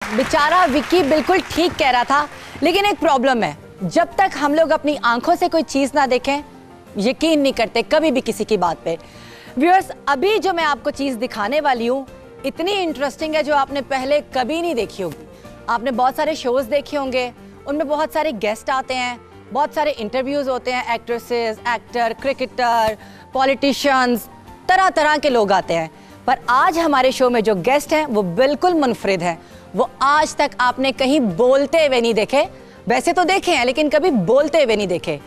बेचारा विक्की बिल्कुल ठीक कह रहा था, लेकिन एक प्रॉब्लम है। जब तक हम लोग अपनी आंखों से कोई चीज ना देखें, यकीन नहीं करते कभी भी किसी की बात पे। व्यूअर्स, अभी जो मैं आपको चीज दिखाने वाली हूँ इतनी इंटरेस्टिंग है जो आपने पहले कभी नहीं देखी होगी। आपने बहुत सारे शोज देखे होंगे, उनमें बहुत सारे गेस्ट आते हैं, बहुत सारे इंटरव्यूज होते हैं, एक्ट्रेसेस, एक्टर, क्रिकेटर, पॉलिटिशियंस, तरह तरह के लोग आते हैं। पर आज हमारे शो में जो गेस्ट हैं वो बिल्कुल मुनफरिद हैं। वो आज तक आपने कहीं बोलते हुए नहीं देखे, वैसे तो देखे हैं लेकिन कभी बोलते हुए नहीं देखे।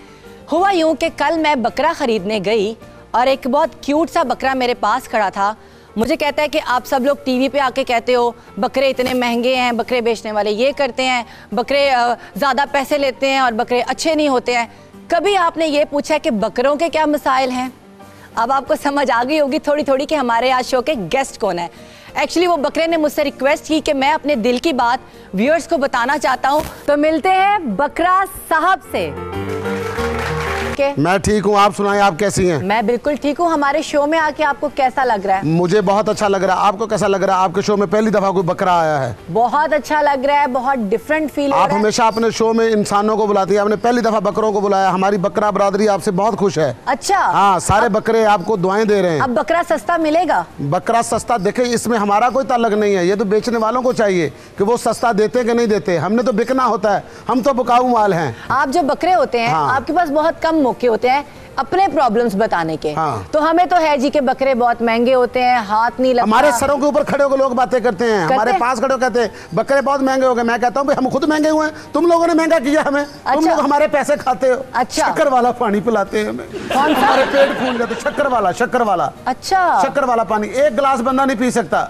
हुआ यूं कि कल मैं बकरा खरीदने गई और एक बहुत क्यूट सा बकरा मेरे पास खड़ा था। मुझे कहता है कि आप सब लोग टीवी पे आके कहते हो बकरे इतने महंगे हैं, बकरे बेचने वाले ये करते हैं, बकरे ज़्यादा पैसे लेते हैं और बकरे अच्छे नहीं होते हैं। कभी आपने ये पूछा कि बकरों के क्या मसाइल हैं? अब आपको समझ आ गई होगी थोड़ी थोड़ी कि हमारे आज शो के गेस्ट कौन है। एक्चुअली वो बकरे ने मुझसे रिक्वेस्ट की कि मैं अपने दिल की बात व्यूअर्स को बताना चाहता हूँ। तो मिलते हैं बकरा साहब से। मैं ठीक हूँ, आप सुनाएं, आप कैसी हैं? मैं बिल्कुल ठीक हूँ। हमारे शो में आके आपको कैसा लग रहा है? मुझे बहुत अच्छा लग रहा है। आपको कैसा लग रहा है? आपके शो में पहली दफा कोई बकरा आया है। बहुत अच्छा लग रहा है, बहुत डिफरेंट फील। आप हमेशा अपने शो में इंसानों को बुलाती है, आपने पहली दफा बकरों को बुलाया। हमारी बकरा बरादरी आपसे बहुत खुश है। अच्छा। हाँ, सारे बकरे आपको दुआएं दे रहे हैं। अब बकरा सस्ता मिलेगा? बकरा सस्ता, देखे इसमें हमारा कोई ताल्लुक नहीं है, ये तो बेचने वालों को चाहिए कि वो सस्ता देते कि नहीं देते। हमने तो बिकना होता है, हम तो बिकाऊ माल हैं। आप जो बकरे होते हैं, हाँ। आपके पास बहुत कम मौके होते हैं अपने प्रॉब्लम्स बताने के। हाँ। तो हमें तो है जी के बकरे बहुत महंगे होते हैं, हाथ नहीं लगता। हमारे सरों के ऊपर खड़े होकर लोग बातें करते हैं, हमारे पास खड़े कहते हैं बकरे बहुत महंगे हो गए। मैं कहता हूँ भाई हम खुद महंगे हुए हैं, तुम लोगों ने महंगा किया हमें। अच्छा। तुम लोग हमारे पैसे खाते हो। अच्छा। शक्कर वाला पानी पिलाते हैं हमें। कौन सा? हमारे पेट फूल जाते। शक्कर वाला। अच्छा। शक्कर वाला पानी एक गिलास बंदा नहीं पी सकता।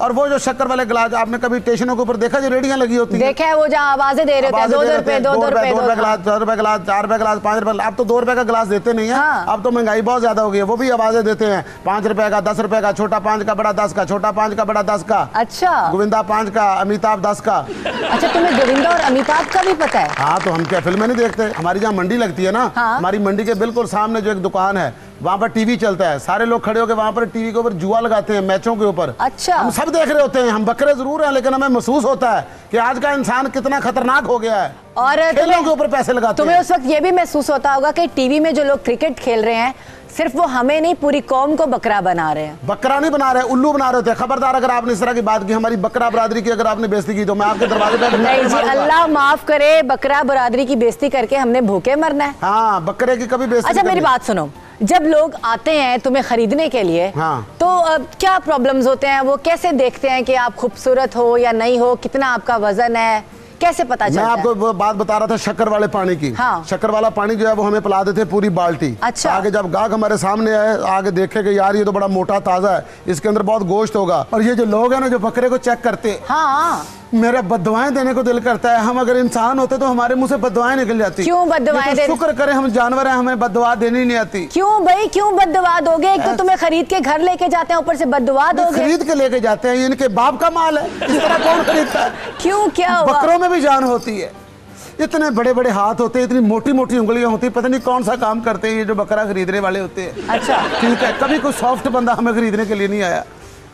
और वो जो शक्कर वाले गिलास आपने कभी स्टेशनों के ऊपर देखा जो रेडियां लगी होती है? देखा है, वो जहाँ आवाजें दे रहे होते हैं, 2 रुपए 2 रुपए 2 रुपए गिलास, 4 रुपए गिलास, 4 रुपए गिलास, 5 रुपए। अब तो 2 रुपए का गिलास देते नहीं है। हाँ। अब तो महंगाई बहुत ज्यादा हो गई है। वो भी आवाजें देते हैं 5 रुपए का, 10 रुपए का, छोटा 5 का, बड़ा 10 का, छोटा 5 का, बड़ा 10 का। अच्छा। गोविंदा 5 का, अमिताभ 10 का। अच्छा, तुम्हें गोविंदा और अमिताभ का भी पता है? हाँ, तो हम क्या फिल्में नहीं देखते? हमारी जहाँ मंडी लगती है ना, हाँ। हमारी मंडी के बिल्कुल सामने जो एक दुकान है वहाँ पर टीवी चलता है। सारे लोग खड़े होकर वहाँ पर टीवी के ऊपर जुआ लगाते हैं मैचों के ऊपर। अच्छा। हम सब देख रहे होते हैं। हम बकरे जरूर हैं लेकिन हमें महसूस होता है कि आज का इंसान कितना खतरनाक हो गया है और खेलों के ऊपर पैसे लगाते हैं। तुम्हें उस वक्त ये भी महसूस होता होगा कि टीवी में जो लोग क्रिकेट खेल रहे हैं सिर्फ वो हमें नहीं पूरी कौम को बकरा बना रहे हैं। बकरा नहीं बना रहे, उल्लू बना रहे थे। खबरदार अगर आपने इस तरह की बात की हमारी बकरा बरादरी की अगर आपने बेइज्जती की तो मैं आपके दरवाजे पे नहीं जी, अल्लाह माफ करे, बकरा बरादरी की बेइज्जती करके हमने भूखे मरना है? हाँ, बकरे की कभी बेइज्जती। अच्छा मेरी बात सुनो, जब लोग आते हैं तुम्हें खरीदने के लिए, हाँ। तो क्या प्रॉब्लम्स होते हैं? वो कैसे देखते हैं कि आप खूबसूरत हो या नहीं हो, कितना आपका वजन है, कैसे पता चलता है? मैं आपको वो बात बता रहा था शक्कर वाले पानी की। हाँ। शक्कर वाला पानी जो है वो हमें पिला देते पूरी बाल्टी। अच्छा। आगे जब गाहक हमारे सामने आए, आगे देखे कि यार ये तो बड़ा मोटा ताजा है, इसके अंदर बहुत गोश्त होगा। और ये जो लोग हैं ना जो बकरे को चेक करते, हाँ, मेरा बददुआएं देने को दिल करता है। हम अगर इंसान होते तो हमारे मुंह से बददुआएं निकल जाती। क्यों बददुआएं तो शुक्र करें हम जानवर हैं, हमें बददुआ देनी नहीं आती। क्यों भाई, क्यों बददुआ दोगे? एक तो तुम्हें खरीद के घर लेके जाते हैं, ऊपर से बददुआ दोगे? खरीद के लेके जाते हैं, इनके बाप का माल है, इस तरह कौन खरीदता है? क्यों, क्या हुआ? बकरों में भी जान होती है। इतने बड़े बड़े हाथ होते हैं, इतनी मोटी मोटी उंगलियां होती है, पता नहीं कौन सा काम करते हैं ये जो बकरा खरीदने वाले होते हैं। अच्छा। ठीक है, कभी कोई सॉफ्ट बंदा हमें खरीदने के लिए नहीं आया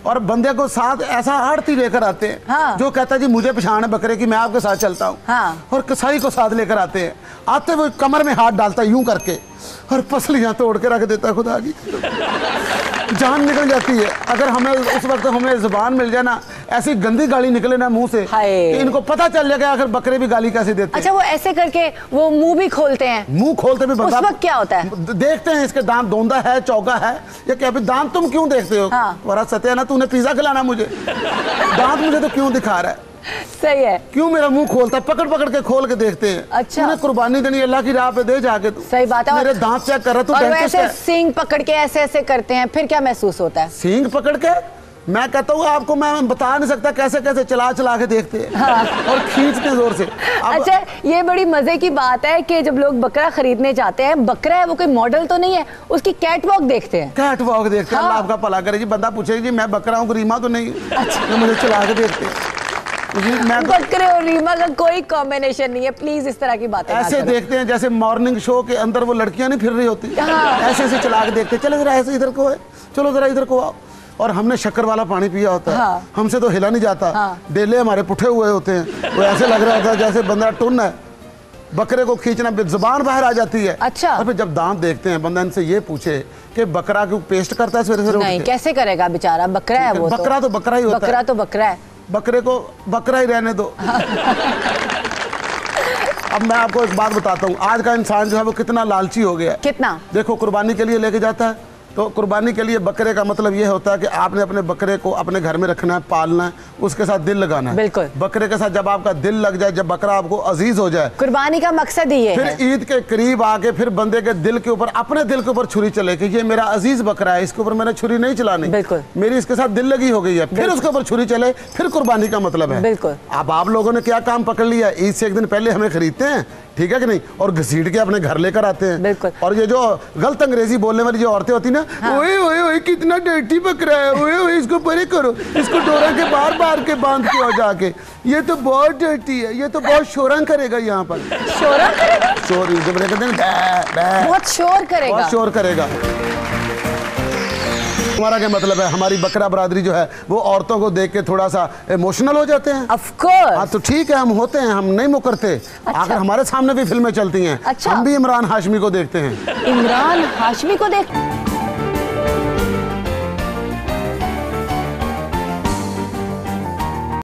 और बंदे को साथ ऐसा आड़ती लेकर आते हैं। हाँ। जो कहता है जी मुझे पहचान है बकरे की, मैं आपके साथ चलता हूँ। हाँ। और कसाई को साथ लेकर आते हैं। आते वो कमर में हाथ डालता है यूं करके और पसलियां तोड़ के रख देता है। खुदा की जान निकल जाती है। अगर हमें उस वक्त हमें जुबान मिल जाए ना, ऐसी गंदी गाली निकले ना मुंह से कि इनको पता चल जाएगा आखिर बकरे भी गाली कैसे देते हैं। अच्छा, वो ऐसे करके वो मुंह भी खोलते हैं? मुंह खोलते भी उस वक्त क्या होता है? देखते हैं इसके दांत धोंदा है, चौका है या क्या? दांत तुम क्यों देखते हो? हाँ। वरा सत्या ना, तूने पिज्जा खिलाना मुझे, दांत मुझे तो क्यों दिखा रहा है? सही है। क्यों मेरा मुंह खोलता है? पकड़ पकड़ के खोल के देखते हैं। अच्छा। तूने कुर्बानी देनी अल्लाह की राह पे दे जाके। तू सही बात है। मेरे दांत चेक कर रहा तू, और डेंटिस्ट है। सींग पकड़ के ऐसे ऐसे करते हैं, फिर क्या महसूस होता है? सींग पकड़ के मैं कहता हूँ आपको, मैं बता नहीं सकता कैसे कैसे चला चला के देखते हैं। हाँ। और खींचते जोर से। अच्छा, ये बड़ी मजे की बात है कि जब लोग बकरा खरीदने जाते हैं, बकरा है वो कोई मॉडल तो नहीं है, उसकी कैट वॉक देखते हैं। कैट वॉक देखते हैं। हाँ। अल्लाह आपका भला करे जी। बंदा पूछेगा जी मैं बकरा हूँ, रीमा तो नहीं? अच्छा। मुझे चला के देखते हैं। बकरे और रीमा का कोई कॉम्बिनेशन नहीं है, प्लीज इस तरह की बातें ऐसे देखते हैं जैसे मॉर्निंग शो के अंदर वो लड़कियां नहीं फिर रही होती। हाँ। ऐसे ऐसे चला के देखते, चलो जरा ऐसे इधर को है, चलो जरा इधर को आओ। और हमने शक्कर वाला पानी पिया होता है। हाँ। हमसे तो हिला नहीं जाता। हाँ। डेले हमारे पुठे हुए होते हैं, वो ऐसे लग रहा होता है जैसे बंदा टुन है। बकरे को खींचना, जुबान बाहर आ जाती है। अच्छा। और फिर जब दांत देखते हैं, बंदा इनसे ये पूछे कि बकरा क्यों पेस्ट करता है सवेरे सवेरे? नहीं, कैसे करेगा बेचारा, बकरा है वो। बकरा तो बकरा ही होता है। बकरा तो बकरा है, बकरे को बकरा ही रहने दो। अब मैं आपको एक बात बताता हूँ, आज का इंसान जो है वो कितना लालची हो गया है। कितना? देखो, कुर्बानी के लिए लेके जाता है, तो कुर्बानी के लिए बकरे का मतलब ये होता है कि आपने अपने बकरे को अपने घर में रखना है, पालना है, उसके साथ दिल लगाना है। बिल्कुल। बकरे के साथ जब आपका दिल लग जाए, जब बकरा आपको अजीज हो जाए, कुर्बानी का मकसद ही ये फिर है। ईद के करीब आके फिर बंदे के दिल के ऊपर, अपने दिल के ऊपर छुरी चले कि ये मेरा अजीज बकरा है, इसके ऊपर मैंने छुरी नहीं चलानी। बिल्कुल। मेरी इसके साथ दिल लगी हो गई है, फिर उसके ऊपर छुरी चले, फिर कुर्बानी का मतलब है। बिल्कुल। अब आप लोगों ने क्या काम पकड़ लिया, ईद से एक दिन पहले हमें खरीदते हैं, ठीक है कि नहीं, और घसीट के अपने घर लेकर आते हैं। बिल्कुल। और ये जो गलत अंग्रेजी बोलने वाली जो औरतें होती ना, ओए ओए ओए कितना डर्टी बकरा है, ओए ओए इसको परे करो, इसको डोरा के बार के बांध के और जाके, ये तो बहुत डर्टी है, ये तो बहुत शोरंग करेगा यहाँ पर। शोर करेगा? शोर जब कहते हैं बहुत शोर करेगा। बहुत शोर करेगा। हमारा क्या मतलब है, हमारी बकरा बरादरी जो है वो औरतों को देख के थोड़ा सा इमोशनल हो जाते हैं। Of course. हाँ तो ठीक है, हम होते हैं, हम नहीं मुकरते। अच्छा। आखिर हमारे सामने भी फिल्में चलती हैं। अच्छा। हम भी इमरान हाशमी को देखते हैं। इमरान हाशमी को देख